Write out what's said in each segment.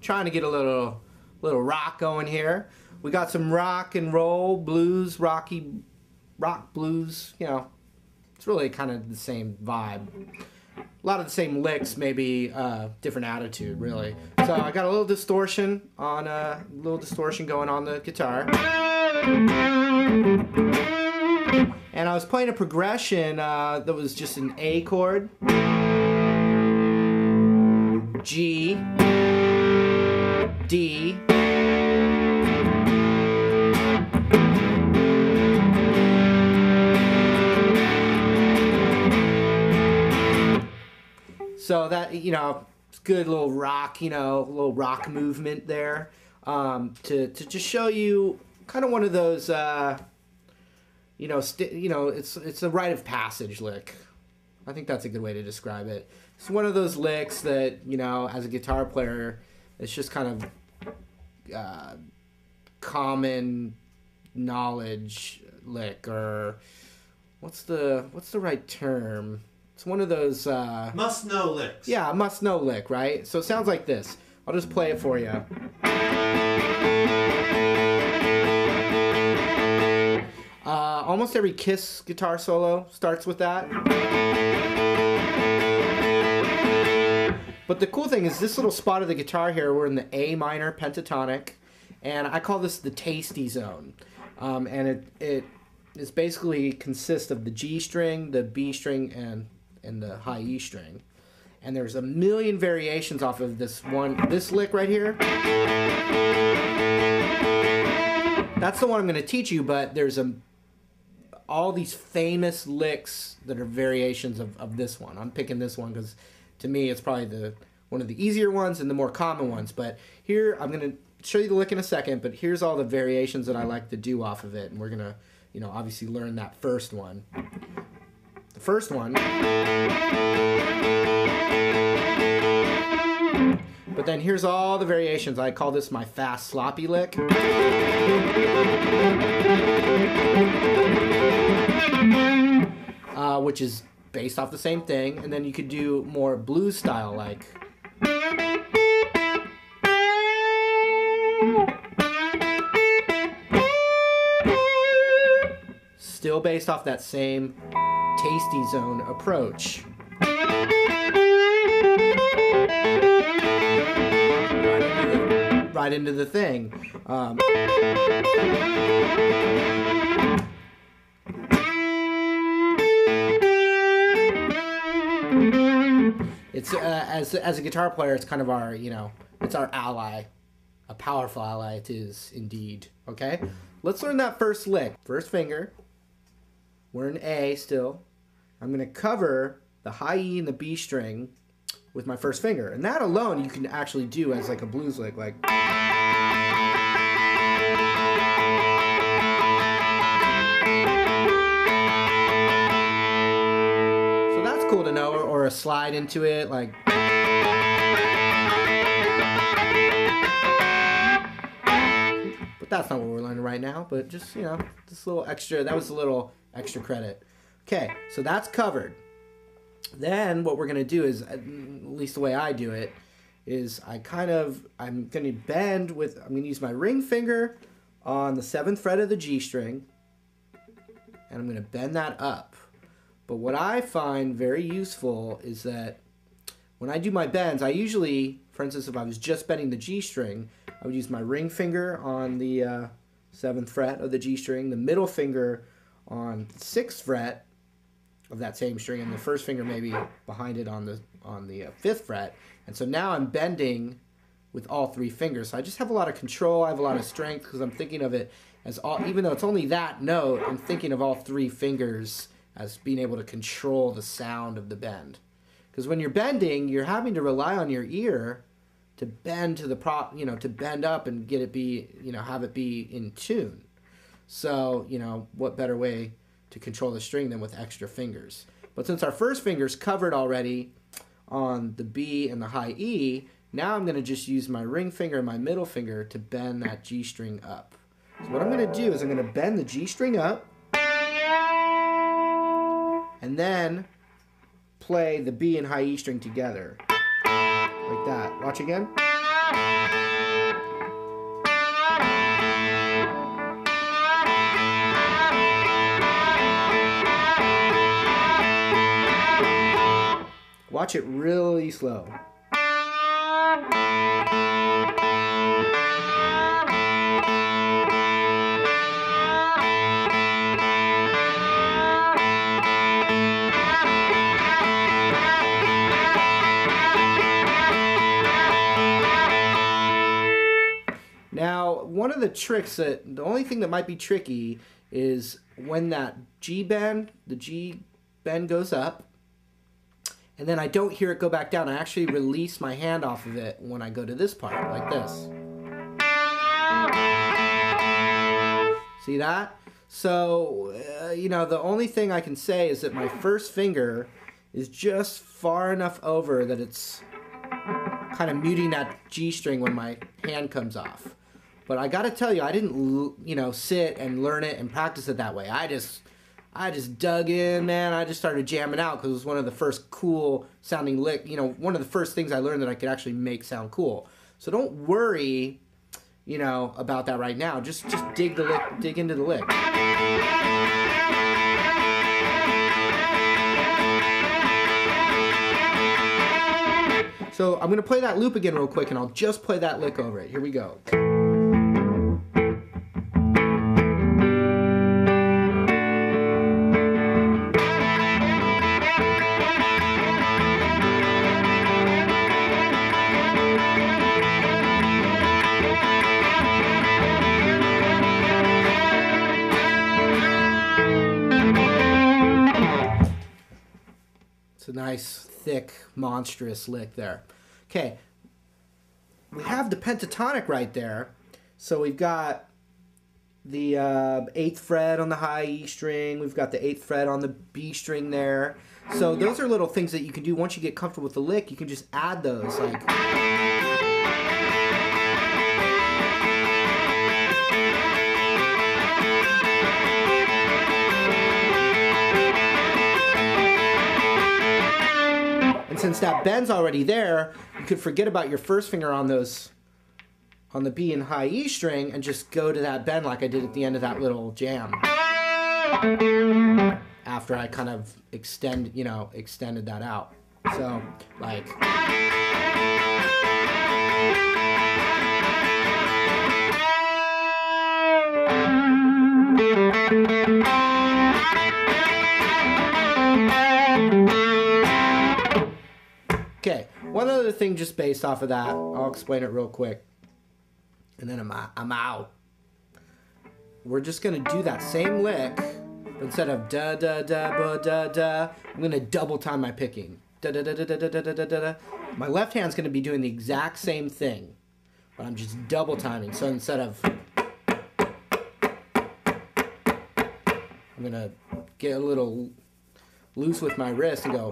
trying to get a little rock going here. We got some rock and roll, blues, rock blues, you know. It's really kind of the same vibe. A lot of the same licks, maybe different attitude, really. So I got a little distortion going on the guitar. And I was playing a progression that was just an A chord, G, D, so that, you know, it's good little rock, you know, little rock movement there, to just show you kind of one of those, you know, it's a rite of passage lick. I think that's a good way to describe it. It's one of those licks that, you know, as a guitar player, it's just kind of common knowledge lick, or what's the right term? It's one of those must-know licks. Yeah, must-know lick, right? So it sounds like this. I'll just play it for you. Almost every Kiss guitar solo starts with that. But the cool thing is this little spot of the guitar here, we're in the A minor pentatonic, and I call this the tasty zone. And it is basically consists of the G string, the B string, and the high E string. And there's a million variations off of this lick right here. That's the one I'm going to teach you, but there's all these famous licks that are variations of this one. I'm picking this one because to me it's probably one of the easier ones and the more common ones. But here, I'm going to show you the lick in a second, but here's all the variations that I like to do off of it. And we're going to, you know, obviously learn that first one. The first one. But then here's all the variations. I call this my fast sloppy lick. Which is based off the same thing. And then you could do more blues style like. Still based off that same tasty zone approach. Right into the thing. It's as a guitar player, it's kind of our, you know, it's our ally, a powerful ally it is indeed. Okay, let's learn that first lick. First finger. We're in A still. I'm going to cover the high E and the B string with my first finger. And that alone you can actually do as like a blues lick, like. So that's cool to know, or a slide into it, like. But that's not what we're learning right now, but just, you know, this little extra, that was a little extra credit. Okay, so that's covered. Then what we're going to do is, at least the way I do it, is I'm going to bend with, I'm going to use my ring finger on the 7th fret of the G string, and I'm going to bend that up. But what I find very useful is that when I do my bends, I usually, for instance, if I was just bending the G string, I would use my ring finger on the 7th fret of the G string, the middle finger on the 6th fret of that same string, and the first finger maybe behind it on the 5th fret. And so now I'm bending with all 3 fingers. So I just have a lot of control. I have a lot of strength because I'm thinking of it as all, even though it's only that note, I'm thinking of all 3 fingers as being able to control the sound of the bend. Because when you're bending, you're having to rely on your ear to bend to the to bend up and get it be, have it be in tune. So, what better way to control the string than with extra fingers? But since our first finger's covered already on the B and the high E, now I'm going to just use my ring finger and my middle finger to bend that G string up. So what I'm going to do is I'm going to bend the G string up and then play the B and high E string together. Like that. Watch again. Watch it really slow. Now, one of the tricks the only thing that might be tricky is when that G bend, the G bend goes up, and then I don't hear it go back down. I actually release my hand off of it when I go to this part, like this. See that? So, you know, the only thing I can say is that my first finger is just far enough over that it's kind of muting that G string when my hand comes off. But I gotta tell you, I didn't, you know, sit and learn it and practice it that way. I just dug in, man. I just started jamming out because it was one of the first cool sounding lick. You know, one of the first things I learned that I could actually make sound cool. So don't worry, you know, about that right now. Just dig the lick, dig into the lick. So I'm gonna play that loop again real quick, and I'll just play that lick over it. Here we go. It's a nice, thick, monstrous lick there. Okay, we have the pentatonic right there. So we've got the 8th fret on the high E string. We've got the 8th fret on the B string there. So those are little things that you can do once you get comfortable with the lick. You can just add those, like... Since that bend's already there, you could forget about your first finger on those, on the B and high E string, and just go to that bend like I did at the end of that little jam. After I kind of extended that out. So, like... Okay, one other thing just based off of that, I'll explain it real quick, and then I'm out. We're just gonna do that same lick, but instead of da da da ba da da, I'm gonna double time my picking. Da da da da da da da da da. My left hand's gonna be doing the exact same thing, but I'm just double timing. So instead of, I'm gonna get a little loose with my wrist and go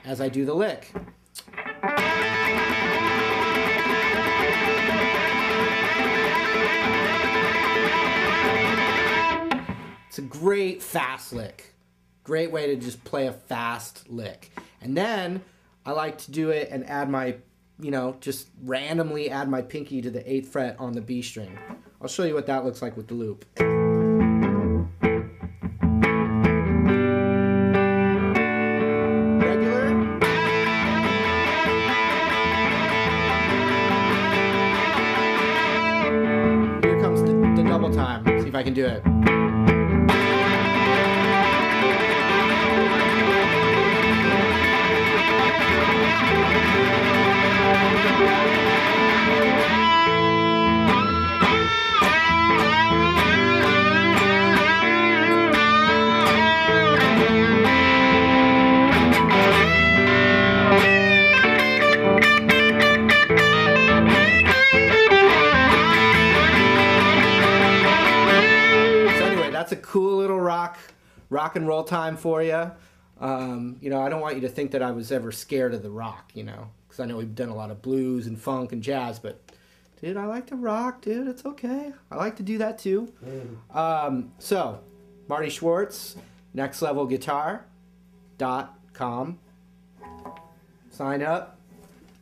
as I do the lick. It's a great fast lick. Great way to just play a fast lick. And then I like to do it and add my, you know, just randomly add my pinky to the 8th fret on the B string. I'll show you what that looks like with the loop. Time. See if I can do it. That's a cool little rock and roll time for you. You know, I don't want you to think that I was ever scared of the rock, you know, because I know we've done a lot of blues and funk and jazz, but dude, I like to rock, dude. It's okay. I like to do that too. So, Marty Schwartz, nextlevelguitar.com. Sign up.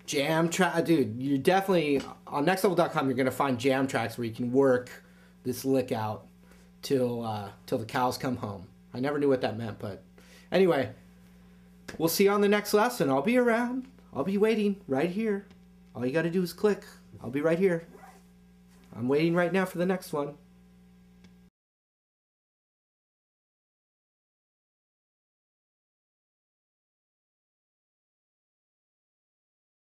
jam track, dude. You definitely on nextlevel.com. You're gonna find jam tracks where you can work this lick out till the cows come home. I never knew what that meant, but anyway, we'll see you on the next lesson. I'll be around. I'll be waiting right here. All you got to do is click. I'll be right here. I'm waiting right now for the next one.